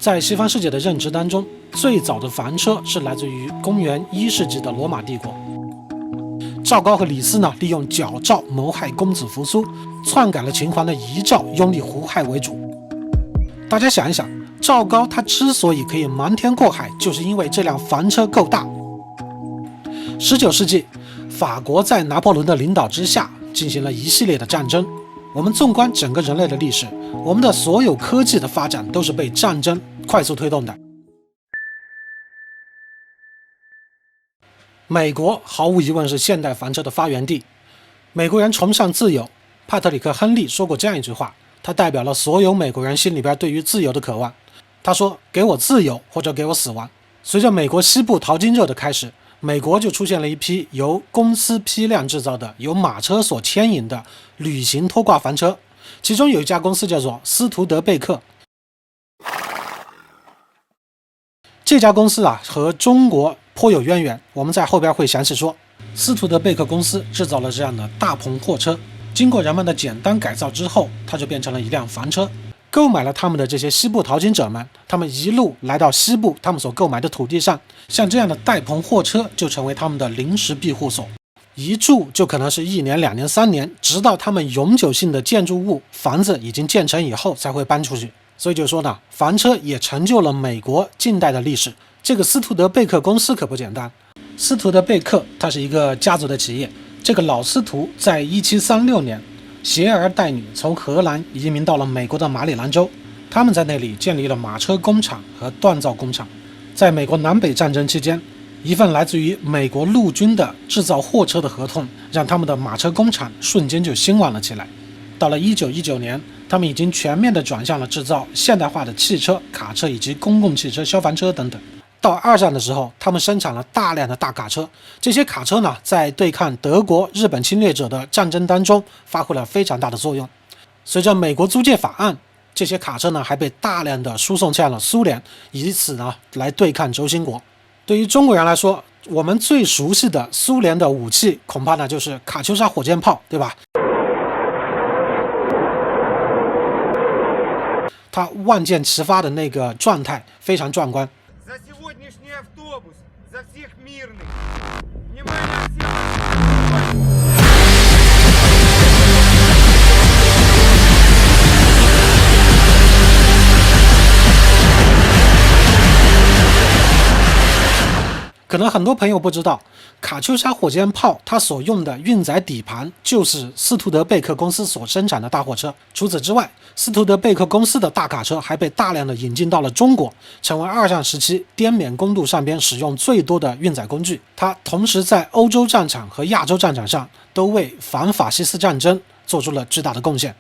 在西方世界的认知当中，最早的房车是来自于公元1世纪的罗马帝国。赵高和李斯呢，利用矫诏谋害公子扶苏，篡改了秦皇的遗诏，拥立胡亥为主。大家想一想，赵高他之所以可以瞒天过海，就是因为这辆房车够大。19世纪，法国在拿破仑的领导之下进行了一系列的战争。我们纵观整个人类的历史，我们的所有科技的发展都是被战争快速推动的。美国毫无疑问是现代房车的发源地。美国人崇尚自由，帕特里克·亨利说过这样一句话，他代表了所有美国人心里边对于自由的渴望。他说：“给我自由，或者给我死亡。”随着美国西部淘金热的开始，美国就出现了一批由公司批量制造的、由马车所牵引的旅行拖挂房车，其中有一家公司叫做斯图德贝克。这家公司和中国颇有渊源，我们在后边会详细说。斯图德贝克公司制造了这样的大篷货车，经过人们的简单改造之后，它就变成了一辆房车。购买了他们的这些西部淘金者们，他们一路来到西部他们所购买的土地上，像这样的带篷货车就成为他们的临时庇护所，一住就可能是1年、2年、3年，直到他们永久性的建筑物房子已经建成以后才会搬出去。所以就说呢，房车也成就了美国近代的历史。这个斯图德贝克公司可不简单，斯图德贝克它是一个家族的企业。这个老斯图在1736年携儿带女从荷兰移民到了美国的马里兰州，他们在那里建立了马车工厂和锻造工厂。在美国南北战争期间，一份来自于美国陆军的制造货车的合同，让他们的马车工厂瞬间就兴旺了起来。到了1919年，他们已经全面地转向了制造现代化的汽车、卡车以及公共汽车、消防车等等。到2战的时候，他们生产了大量的大卡车，这些卡车呢，在对抗德国、日本侵略者的战争当中发挥了非常大的作用。随着美国租借法案，这些卡车呢还被大量的输送向了苏联，以此呢来对抗轴心国。对于中国人来说，我们最熟悉的苏联的武器，恐怕呢就是卡秋莎火箭炮，对吧？它万箭齐发的那个状态非常壮观。可能很多朋友不知道，卡秋莎火箭炮它所用的运载底盘就是斯图德贝克公司所生产的大货车。除此之外，斯图德贝克公司的大卡车还被大量的引进到了中国，成为2战时期滇缅公路上边使用最多的运载工具。它同时在欧洲战场和亚洲战场上都为反法西斯战争做出了巨大的贡献。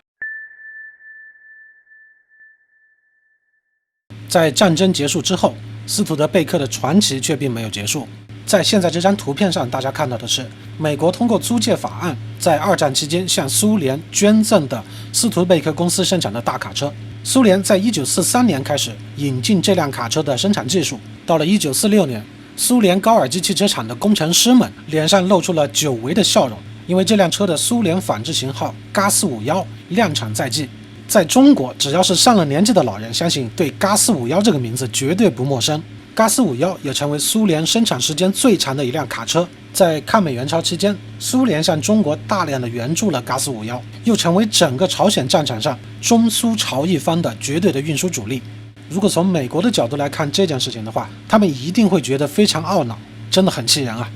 在战争结束之后，斯图德贝克的传奇却并没有结束。在现在这张图片上，大家看到的是美国通过租借法案，在2战期间向苏联捐赠的斯图德贝克公司生产的大卡车。苏联在1943年开始引进这辆卡车的生产技术，到了1946年，苏联高尔基汽车厂的工程师们脸上露出了久违的笑容，因为这辆车的苏联仿制型号嘎451量产在即。在中国，只要是上了年纪的老人，相信对嘎451这个名字绝对不陌生。嘎451也成为苏联生产时间最长的一辆卡车。在抗美援朝期间，苏联向中国大量的援助了嘎451，又成为整个朝鲜战场上中苏朝一方的绝对的运输主力。如果从美国的角度来看这件事情的话，他们一定会觉得非常懊恼，真的很气人啊。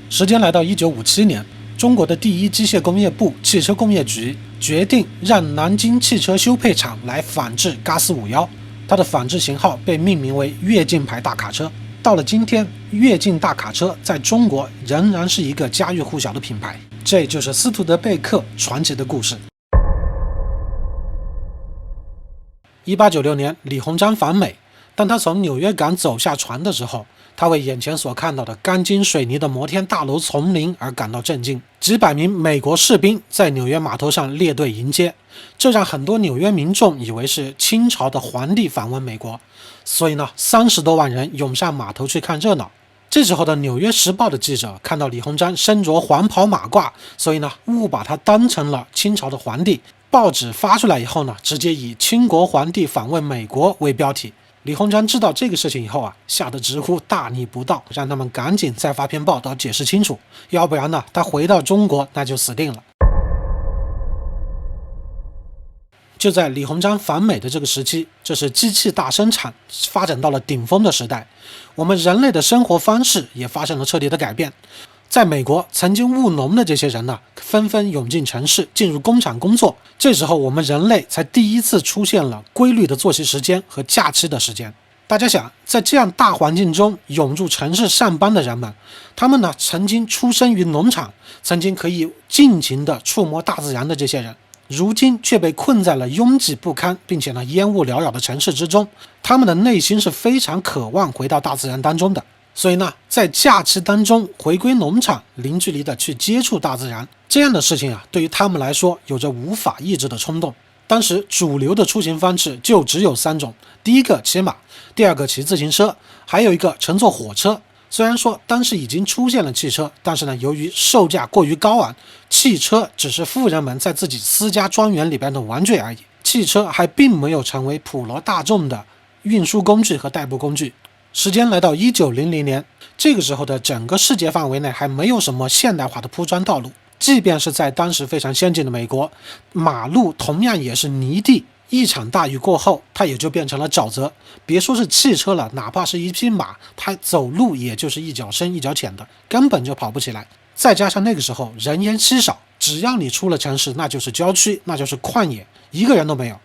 时间来到1957年，中国的第一机械工业部汽车工业局决定让南京汽车修配厂来仿制嘎451，它的仿制型号被命名为跃进牌大卡车。到了今天，跃进大卡车在中国仍然是一个家喻户晓的品牌。这就是斯图德贝克传奇的故事。1896年，李鸿章访美，当他从纽约港走下船的时候，他为眼前所看到的钢筋水泥的摩天大楼丛林而感到震惊。几百名美国士兵在纽约码头上列队迎接，这让很多纽约民众以为是清朝的皇帝访问美国，所以呢，30多万人涌上码头去看热闹。这时候的《纽约时报》的记者看到李鸿章身着黄袍马褂，所以呢，误把他当成了清朝的皇帝。报纸发出来以后呢，直接以清国皇帝访问美国为标题。李鸿章知道这个事情以后啊，吓得直呼大逆不道，让他们赶紧再发篇报道解释清楚，要不然呢，他回到中国那就死定了。就在李鸿章访美的这个时期，这是机器大生产发展到了顶峰的时代，我们人类的生活方式也发生了彻底的改变。在美国，曾经务农的这些人呢，纷纷涌进城市，进入工厂工作。这时候，我们人类才第一次出现了规律的作息时间和假期的时间。大家想，在这样大环境中涌入城市上班的人们，他们呢曾经出生于农场，曾经可以尽情地触摸大自然的这些人，如今却被困在了拥挤不堪并且呢烟雾缭绕的城市之中。他们的内心是非常渴望回到大自然当中的。所以呢，在假期当中回归农场，零距离的去接触大自然，这样的事情啊，对于他们来说有着无法抑制的冲动。当时主流的出行方式就只有3种，第一个骑马，第二个骑自行车，还有一个乘坐火车。虽然说当时已经出现了汽车，但是呢，由于售价过于高昂，汽车只是富人们在自己私家庄园里边的玩具而已，汽车还并没有成为普罗大众的运输工具和代步工具。时间来到1900年，这个时候的整个世界范围内还没有什么现代化的铺装道路，即便是在当时非常先进的美国，马路同样也是泥地，一场大雨过后，它也就变成了沼泽。别说是汽车了，哪怕是一匹马，它走路也就是一脚深一脚浅的，根本就跑不起来。再加上那个时候人烟稀少，只要你出了城市，那就是郊区，那就是旷野，一个人都没有。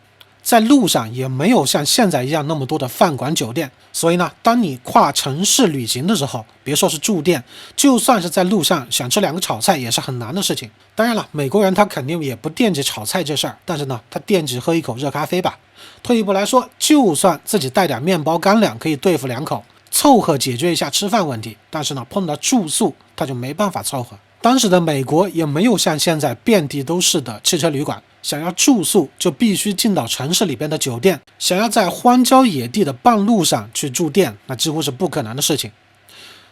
在路上也没有像现在一样那么多的饭馆酒店，所以呢，当你跨城市旅行的时候，别说是住店，就算是在路上想吃2个炒菜也是很难的事情。当然了，美国人他肯定也不惦记炒菜这事儿，但是呢，他惦记喝一口热咖啡吧。退一步来说，就算自己带点面包干粮可以对付2口，凑合解决一下吃饭问题，但是呢，碰到住宿他就没办法凑合。当时的美国也没有像现在遍地都是的汽车旅馆，想要住宿就必须进到城市里边的酒店，想要在荒郊野地的半路上去住店，那几乎是不可能的事情。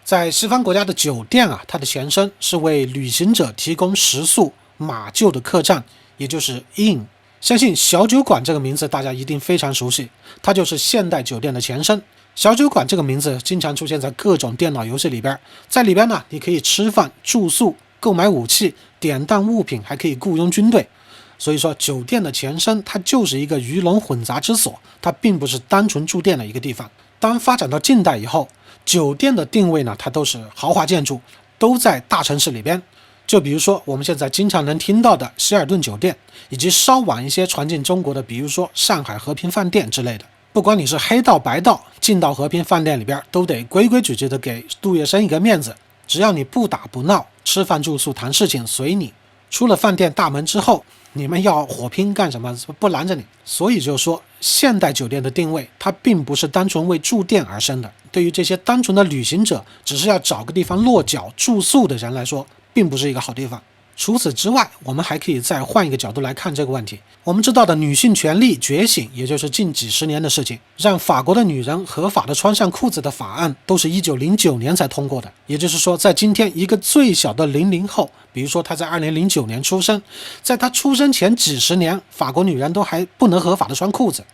在西方国家的酒店啊，它的前身是为旅行者提供食宿马厩的客栈，也就是 inn。 相信小酒馆这个名字大家一定非常熟悉，它就是现代酒店的前身。小酒馆这个名字经常出现在各种电脑游戏里边，在里边呢，你可以吃饭、住宿、购买武器、典当物品，还可以雇佣军队。所以说，酒店的前身它就是一个鱼龙混杂之所，它并不是单纯住店的一个地方。当发展到近代以后，酒店的定位呢，它都是豪华建筑，都在大城市里边。就比如说我们现在经常能听到的希尔顿酒店，以及稍晚一些传进中国的，比如说上海和平饭店之类的。不管你是黑道白道，进到和平饭店里边都得规规矩矩的给杜月笙一个面子，只要你不打不闹，吃饭住宿谈事情随你。出了饭店大门之后，你们要火拼干什么不拦着你。所以就说现代酒店的定位，它并不是单纯为住店而生的，对于这些单纯的旅行者，只是要找个地方落脚住宿的人来说，并不是一个好地方。除此之外，我们还可以再换一个角度来看这个问题。我们知道的女性权利觉醒，也就是近几十年的事情，让法国的女人合法的穿上裤子的法案，都是1909年才通过的。也就是说，在今天一个最小的00后，比如说她在2009年出生，在她出生前几十年，法国女人都还不能合法的穿裤子。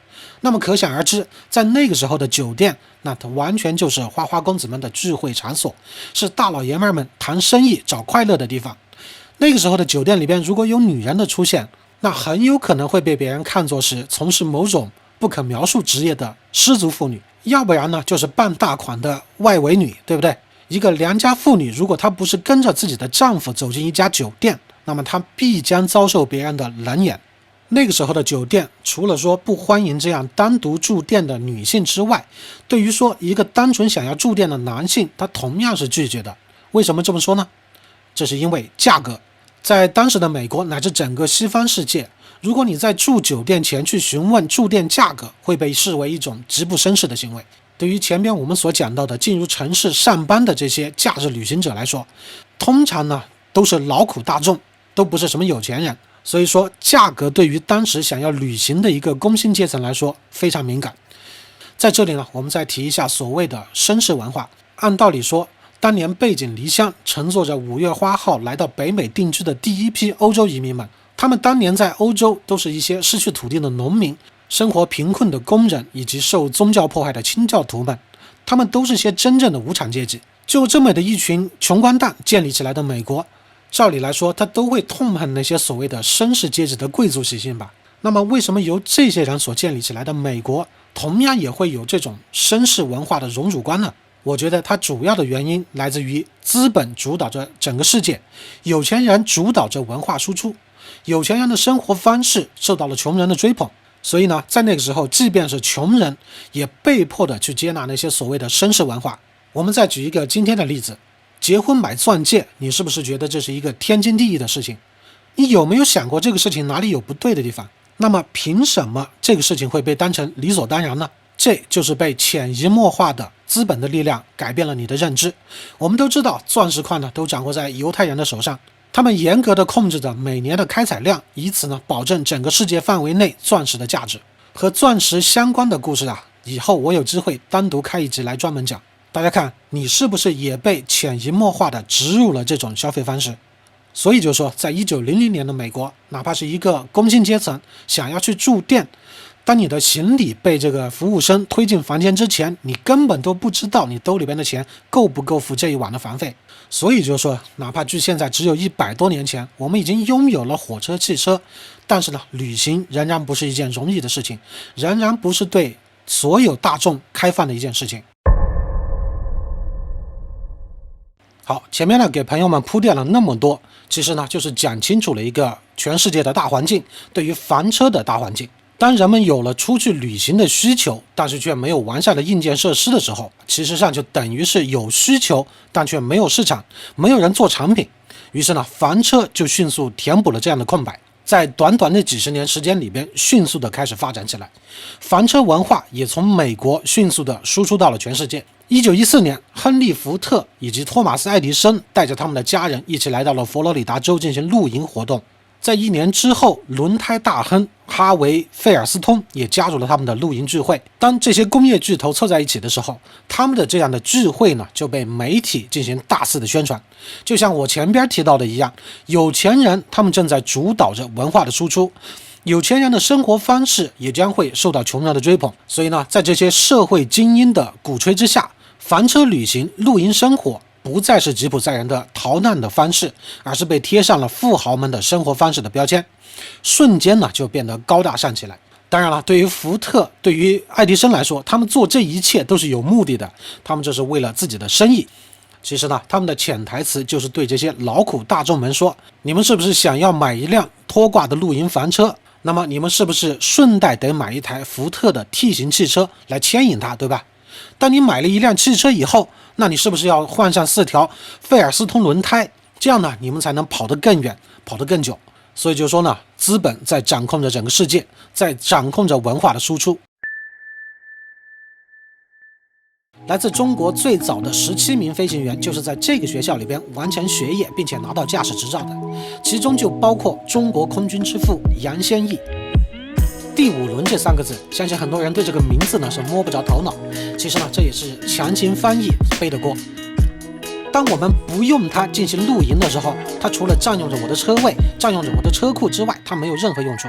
那么可想而知，在那个时候的酒店，那它完全就是花花公子们的聚会场所，是大老爷们们谈生意找快乐的地方。那个时候的酒店里边，如果有女人的出现，那很有可能会被别人看作是从事某种不可描述职业的失足妇女，要不然呢就是傍大款的外围女，对不对？一个良家妇女，如果她不是跟着自己的丈夫走进一家酒店，那么她必将遭受别人的冷眼。那个时候的酒店，除了说不欢迎这样单独住店的女性之外，对于说一个单纯想要住店的男性，他同样是拒绝的。为什么这么说呢？这是因为价格。在当时的美国乃至整个西方世界，如果你在住酒店前去询问住店价格，会被视为一种极不绅士的行为。对于前边我们所讲到的进入城市上班的这些假日旅行者来说，通常呢都是劳苦大众，都不是什么有钱人，所以说价格对于当时想要旅行的一个工薪阶层来说非常敏感。在这里呢，我们再提一下所谓的绅士文化。按道理说，当年背井离乡，乘坐着五月花号来到北美定居的第一批欧洲移民们，他们当年在欧洲都是一些失去土地的农民，生活贫困的工人以及受宗教迫害的清教徒们，他们都是些真正的无产阶级。就这么的一群穷光蛋建立起来的美国，照理来说他都会痛恨那些所谓的绅士阶级的贵族习性吧。那么为什么由这些人所建立起来的美国同样也会有这种绅士文化的荣辱观呢？我觉得它主要的原因来自于资本主导着整个世界，有钱人主导着文化输出，有钱人的生活方式受到了穷人的追捧，所以呢，在那个时候，即便是穷人也被迫的去接纳那些所谓的绅士文化。我们再举一个今天的例子，结婚买钻戒，你是不是觉得这是一个天经地义的事情？你有没有想过这个事情哪里有不对的地方？那么凭什么这个事情会被当成理所当然呢？这就是被潜移默化的资本的力量改变了你的认知。我们都知道，钻石矿呢都掌握在犹太人的手上，他们严格的控制着每年的开采量，以此呢保证整个世界范围内钻石的价值。和钻石相关的故事啊，以后我有机会单独开一集来专门讲。大家看，你是不是也被潜移默化的植入了这种消费方式？所以就说，在1900年的美国，哪怕是一个工薪阶层想要去住店，当你的行李被这个服务生推进房间之前，你根本都不知道你兜里边的钱够不够付这一晚的房费。所以就说，哪怕距现在只有100多年前，我们已经拥有了火车、汽车，但是呢，旅行仍然不是一件容易的事情，仍然不是对所有大众开放的一件事情。好，前面呢给朋友们铺垫了那么多，其实呢就是讲清楚了一个全世界的大环境，对于房车的大环境。当人们有了出去旅行的需求，但是却没有完善的硬件设施的时候，其实上就等于是有需求，但却没有市场，没有人做产品。于是呢，房车就迅速填补了这样的空白，在短短的几十年时间里边，迅速的开始发展起来。房车文化也从美国迅速的输出到了全世界。1914年，亨利·福特以及托马斯·爱迪生带着他们的家人一起来到了佛罗里达州进行露营活动。在1年之后，轮胎大亨哈维·费尔斯通也加入了他们的露营聚会。当这些工业巨头凑在一起的时候，他们的这样的聚会呢，就被媒体进行大肆的宣传。就像我前边提到的一样，有钱人他们正在主导着文化的输出，有钱人的生活方式也将会受到穷人的追捧。所以呢，在这些社会精英的鼓吹之下，房车旅行、露营生活不再是吉普赛人的逃难的方式，而是被贴上了富豪们的生活方式的标签，瞬间呢就变得高大上起来。当然了，对于福特、对于爱迪生来说，他们做这一切都是有目的的，他们这是为了自己的生意。其实呢，他们的潜台词就是对这些劳苦大众们说，你们是不是想要买一辆拖挂的露营房车？那么你们是不是顺带得买一台福特的 T 型汽车来牵引它，对吧？当你买了一辆汽车以后，那你是不是要换上4条费尔斯通轮胎？这样呢，你们才能跑得更远，跑得更久。所以就说呢，资本在掌控着整个世界，在掌控着文化的输出。来自中国最早的17名飞行员就是在这个学校里边完成学业并且拿到驾驶执照的，其中就包括中国空军之父杨先义。第5轮这3个字，相信很多人对这个名字呢是摸不着头脑。其实呢，这也是强行翻译背的锅。当我们不用它进行露营的时候，它除了占用着我的车位、占用着我的车库之外，它没有任何用处。